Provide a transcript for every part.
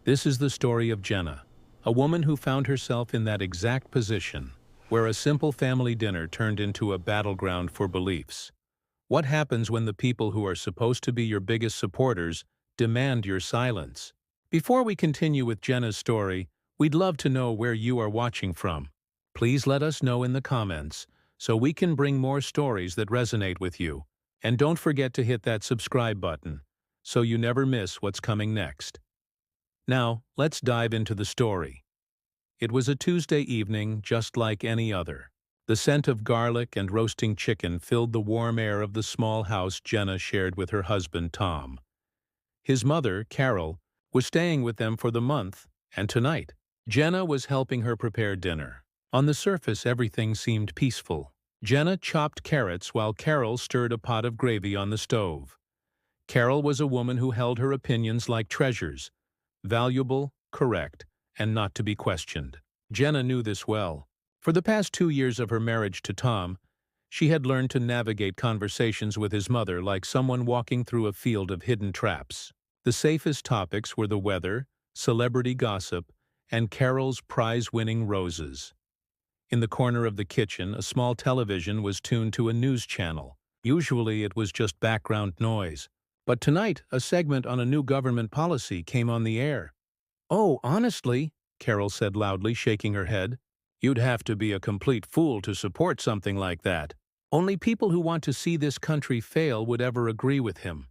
This is the story of Jenna, a woman who found herself in that exact position, where a simple family dinner turned into a battleground for beliefs. What happens when the people who are supposed to be your biggest supporters demand your silence? Before we continue with Jenna's story, we'd love to know where you are watching from. Please let us know in the comments so we can bring more stories that resonate with you. And don't forget to hit that subscribe button so you never miss what's coming next. Now, let's dive into the story. It was a Tuesday evening just like any other. The scent of garlic and roasting chicken filled the warm air of the small house Jenna shared with her husband, Tom. His mother, Carol, was staying with them for the month, and tonight, Jenna was helping her prepare dinner. On the surface, everything seemed peaceful. Jenna chopped carrots while Carol stirred a pot of gravy on the stove. Carol was a woman who held her opinions like treasures, valuable, correct, and not to be questioned. Jenna knew this well. For the past 2 years of her marriage to Tom, she had learned to navigate conversations with his mother like someone walking through a field of hidden traps. The safest topics were the weather, celebrity gossip, and Carol's prize-winning roses. In the corner of the kitchen, a small television was tuned to a news channel. Usually it was just background noise. But tonight, a segment on a new government policy came on the air. "Oh, honestly," Carol said loudly, shaking her head, "you'd have to be a complete fool to support something like that. Only people who want to see this country fail would ever agree with him."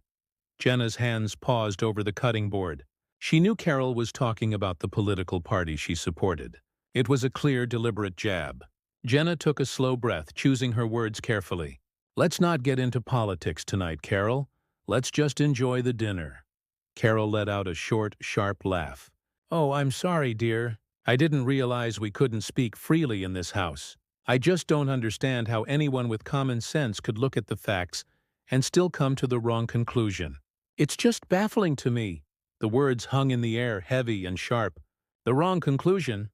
Jenna's hands paused over the cutting board. She knew Carol was talking about the political party she supported. It was a clear, deliberate jab. Jenna took a slow breath, choosing her words carefully. "Let's not get into politics tonight, Carol. Let's just enjoy the dinner." Carol let out a short, sharp laugh. "Oh, I'm sorry, dear. I didn't realize we couldn't speak freely in this house. I just don't understand how anyone with common sense could look at the facts and still come to the wrong conclusion. It's just baffling to me." The words hung in the air, heavy and sharp. "The wrong conclusion?"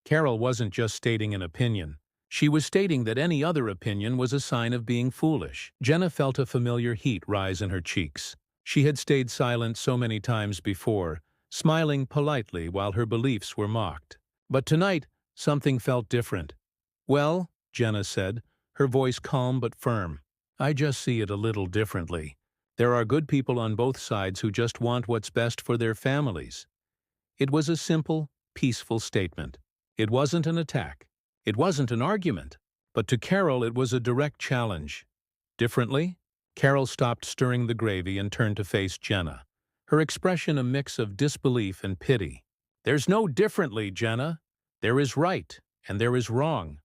Carol wasn't just stating an opinion. She was stating that any other opinion was a sign of being foolish. Jenna felt a familiar heat rise in her cheeks. She had stayed silent so many times before, smiling politely while her beliefs were mocked. But tonight, something felt different. "Well," Jenna said, her voice calm but firm, "I just see it a little differently. There are good people on both sides who just want what's best for their families." It was a simple, peaceful statement. It wasn't an attack. It wasn't an argument. But to Carol, it was a direct challenge. Differently? Carol stopped stirring the gravy and turned to face Jenna, her expression a mix of disbelief and pity. "There's no differently, Jenna. There is right, and there is wrong."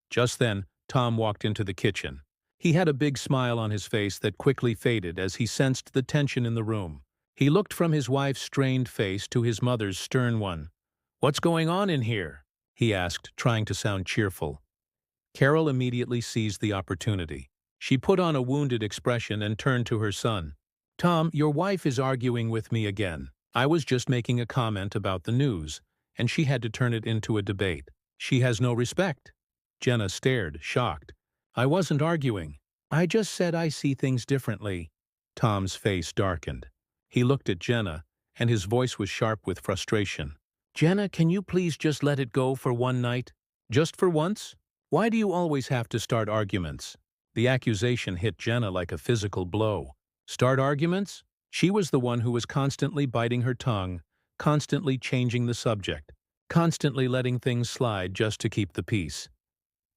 Just then, Tom walked into the kitchen. He had a big smile on his face that quickly faded as he sensed the tension in the room. He looked from his wife's strained face to his mother's stern one. "What's going on in here?" he asked, trying to sound cheerful. Carol immediately seized the opportunity. She put on a wounded expression and turned to her son. "Tom, your wife is arguing with me again. I was just making a comment about the news, and she had to turn it into a debate. She has no respect." Jenna stared, shocked. "I wasn't arguing. I just said I see things differently." Tom's face darkened. He looked at Jenna, and his voice was sharp with frustration. "Jenna, can you please just let it go for one night? Just for once? Why do you always have to start arguments?" The accusation hit Jenna like a physical blow. Start arguments? She was the one who was constantly biting her tongue, constantly changing the subject, constantly letting things slide just to keep the peace.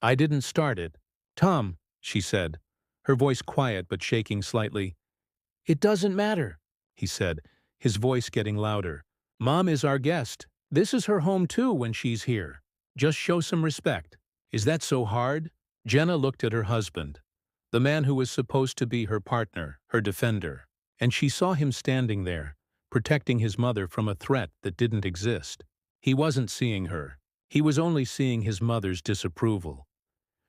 "I didn't start it." "Tom," she said, her voice quiet but shaking slightly. "It doesn't matter," he said, his voice getting louder. "Mom is our guest. This is her home too when she's here. Just show some respect." "Is that so hard?" Jenna looked at her husband, the man who was supposed to be her partner, her defender, and she saw him standing there, protecting his mother from a threat that didn't exist. He wasn't seeing her. He was only seeing his mother's disapproval.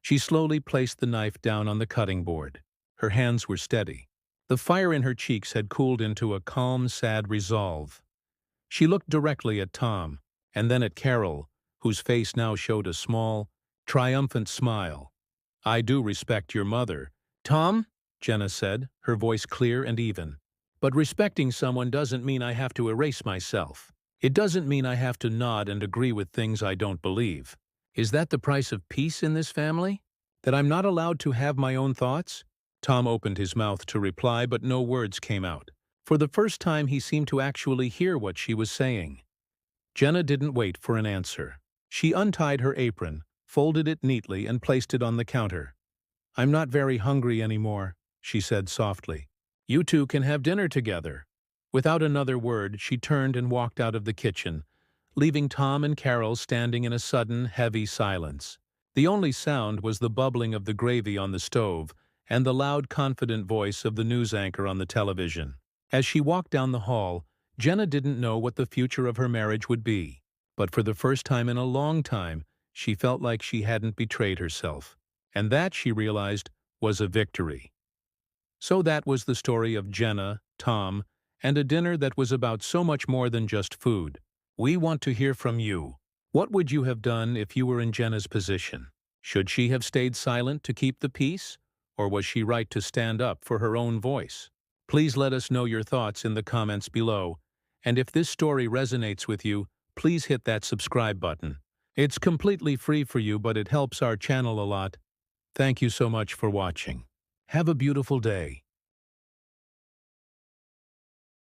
She slowly placed the knife down on the cutting board. Her hands were steady. The fire in her cheeks had cooled into a calm, sad resolve. She looked directly at Tom, and then at Carol, whose face now showed a small, triumphant smile. "I do respect your mother." "Tom," Jenna said, her voice clear and even, "but respecting someone doesn't mean I have to erase myself." It doesn't mean I have to nod and agree with things I don't believe. Is that the price of peace in this family? That I'm not allowed to have my own thoughts? Tom opened his mouth to reply, but no words came out. For the first time, he seemed to actually hear what she was saying. Jenna didn't wait for an answer. She untied her apron, folded it neatly, and placed it on the counter. "I'm not very hungry anymore," she said softly. "You two can have dinner together." Without another word, she turned and walked out of the kitchen, leaving Tom and Carol standing in a sudden, heavy silence. The only sound was the bubbling of the gravy on the stove and the loud, confident voice of the news anchor on the television. As she walked down the hall, Jenna didn't know what the future of her marriage would be, but for the first time in a long time, she felt like she hadn't betrayed herself. And that, she realized, was a victory. So that was the story of Jenna, Tom, and a dinner that was about so much more than just food. We want to hear from you. What would you have done if you were in Jenna's position? Should she have stayed silent to keep the peace, or was she right to stand up for her own voice? Please let us know your thoughts in the comments below, and if this story resonates with you, please hit that subscribe button. It's completely free for you, but it helps our channel a lot. Thank you so much for watching. Have a beautiful day.